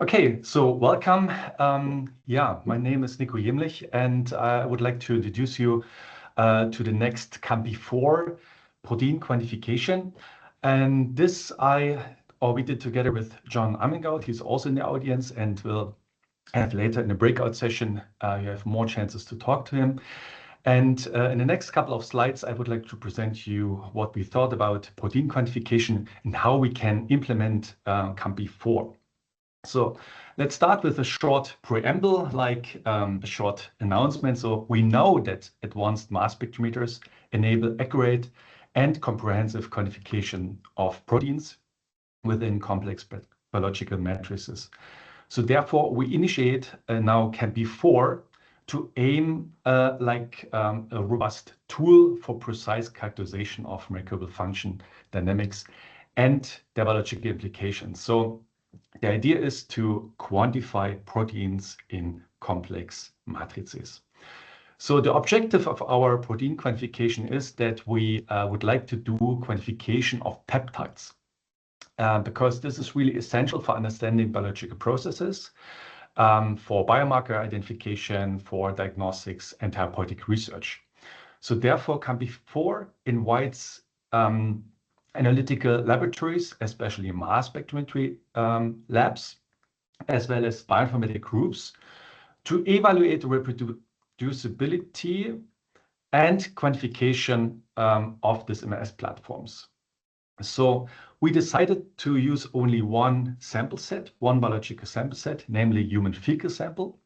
Okay, so welcome. My name is Nico Jemlich, and I would like to introduce you to the next CAMPI 4 protein quantification. And this we did together with John Ammingaud. He's also in the audience and will have later in a breakout session, you have more chances to talk to him. And in the next couple of slides, I would like to present you what we thought about protein quantification and how we can implement CAMPI 4. So let's start with a short preamble, like a short announcement. So we know that advanced mass spectrometers enable accurate and comprehensive quantification of proteins within complex biological matrices. So therefore, we initiate now CAMPI 4 to aim a robust tool for precise characterization of microbial function dynamics and their biological implications. So the idea is to quantify proteins in complex matrices. So the objective of our protein quantification is that we would like to do quantification of peptides because this is really essential for understanding biological processes, for biomarker identification, for diagnostics and therapeutic research. So therefore, CAMPI 4 invites analytical laboratories, especially mass spectrometry labs, as well as bioinformatic groups, to evaluate reproducibility and quantification of these MS platforms. So we decided to use only one sample set, one biological sample set, namely human fecal sample.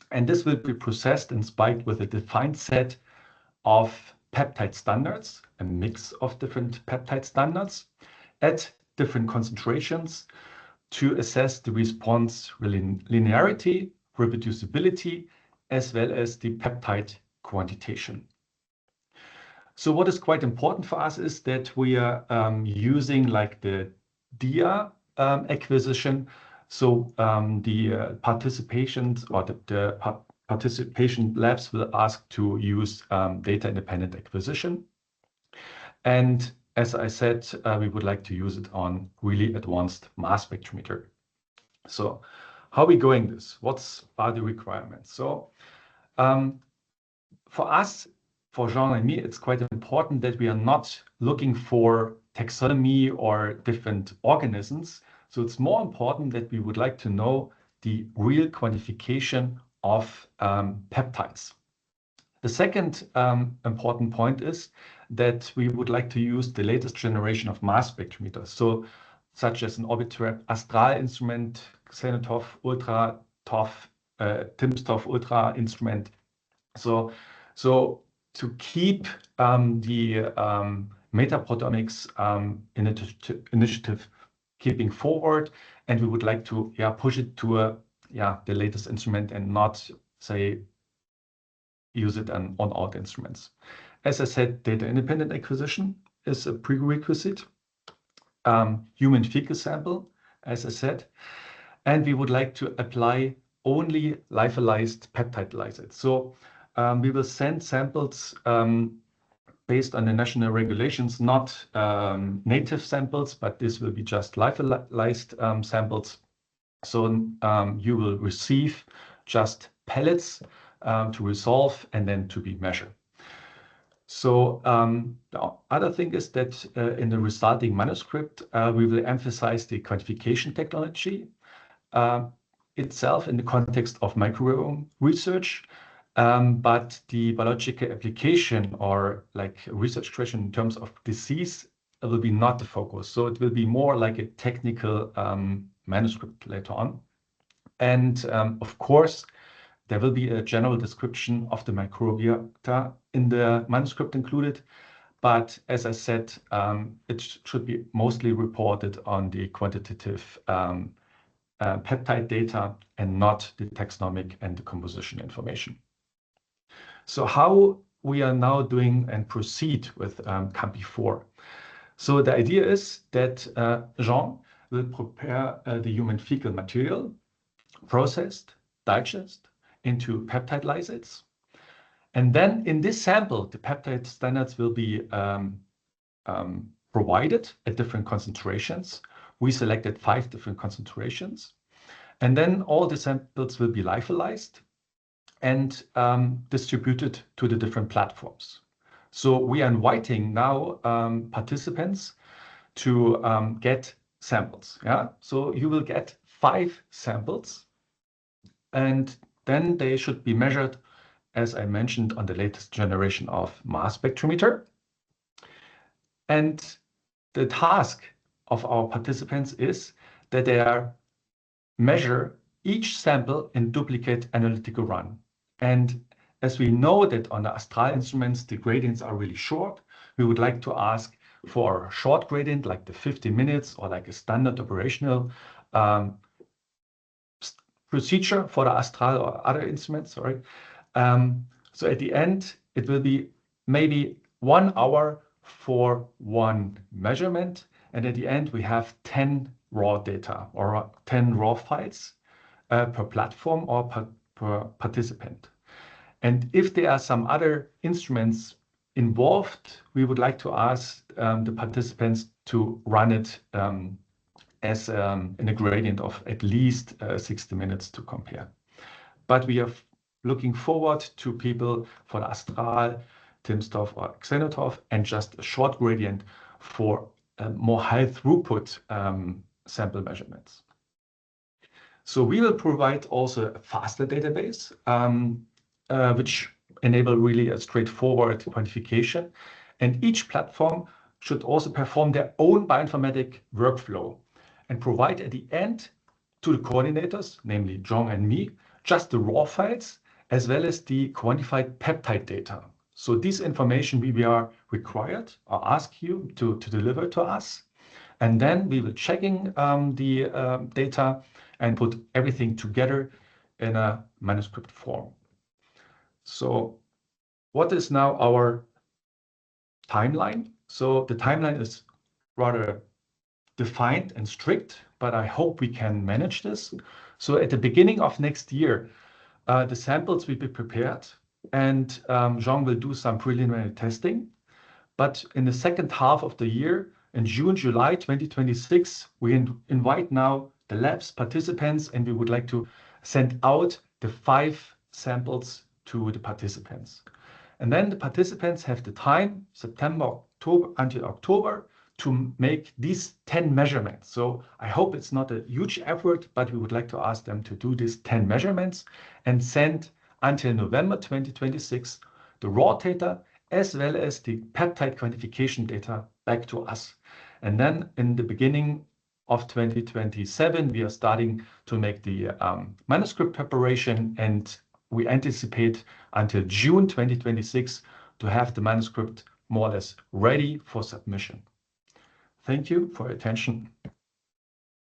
And this will be processed and spiked with a defined set of peptide standards, a mix of different peptide standards at different concentrations to assess the response linearity, reproducibility, as well as the peptide quantitation. So what is quite important for us is that we are using like the DIA acquisition. So the participations or the participation labs will ask to use data independent acquisition. And as I said, we would like to use it on really advanced mass spectrometer. So how are we going this? What are the requirements? So for us, for Jean and me, it's quite important that we are not looking for taxonomy or different organisms. So it's more important that we would like to know the real quantification of peptides. The second important point is that we would like to use the latest generation of mass spectrometers, so such as an Orbitrap Astral instrument, Xenotov Ultra, timsTOF Ultra instrument. So to keep the Metaproteomics initiative keeping forward, and we would like to push it to the latest instrument and not say use it on all instruments. As I said, data independent acquisition is a prerequisite. Human fecal sample, as I said, and we would like to apply only lyophilized peptide lysates. So we will send samples based on the national regulations, not native samples, but this will be just lyophilized samples. So you will receive just pellets to resolve and then to be measured. So the other thing is that in the resulting manuscript, we will emphasize the quantification technology itself in the context of microbiome research. But the biological application or like research question in terms of disease will be not the focus. So it will be more like a technical manuscript later on. And of course, there will be a general description of the microbiota in the manuscript included. But as I said, it should be mostly reported on the quantitative peptide data and not the taxonomic and the composition information. So how we are now doing and proceed with CAMPI 4. So the idea is that Jean will prepare the human fecal material, processed, digest into peptide lysates. And then in this sample, the peptide standards will be provided at different concentrations. We selected 5 different concentrations. And then all the samples will be lyophilized and distributed to the different platforms. So we are inviting now participants to get samples. Yeah, so you will get 5 samples, and then they should be measured, as I mentioned, on the latest generation of mass spectrometer. And the task of our participants is that they measure each sample in duplicate analytical run. And as we know that on the Astral instruments, the gradients are really short, we would like to ask for a short gradient, like the 50 minutes or like a standard operational procedure for the Astral or other instruments, sorry. So at the end, it will be maybe 1 hour for one measurement. And at the end, we have 10 raw data or 10 raw files per platform or per participant. And if there are some other instruments involved, we would like to ask the participants to run it as in a gradient of at least 60 minutes to compare. But we are looking forward to people for the Astral, timsTOF or XenoTOF, and just a short gradient for more high throughput sample measurements. So we will provide also a faster database, which enable really a straightforward quantification. And each platform should also perform their own bioinformatic workflow and provide at the end to the coordinators, namely John and me, just the raw files as well as the quantified peptide data. So this information we are required or ask you to deliver to us. And then we will checking the data and put everything together in a manuscript form. So what is now our timeline? So the timeline is rather defined and strict, but I hope we can manage this. So at the beginning of next year, the samples will be prepared and Jean will do some preliminary testing. But in the second half of the year, in June, July 2026, we invite now the labs participants, and we would like to send out the 5 samples to the participants. And then the participants have the time, September, October, until October, to make these 10 measurements. So I hope it's not a huge effort, but we would like to ask them to do these 10 measurements and send until November 2026 the raw data as well as the peptide quantification data back to us. And then in the beginning of 2027, we are starting to make the manuscript preparation, and we anticipate until June 2026 to have the manuscript more or less ready for submission. Thank you for your attention.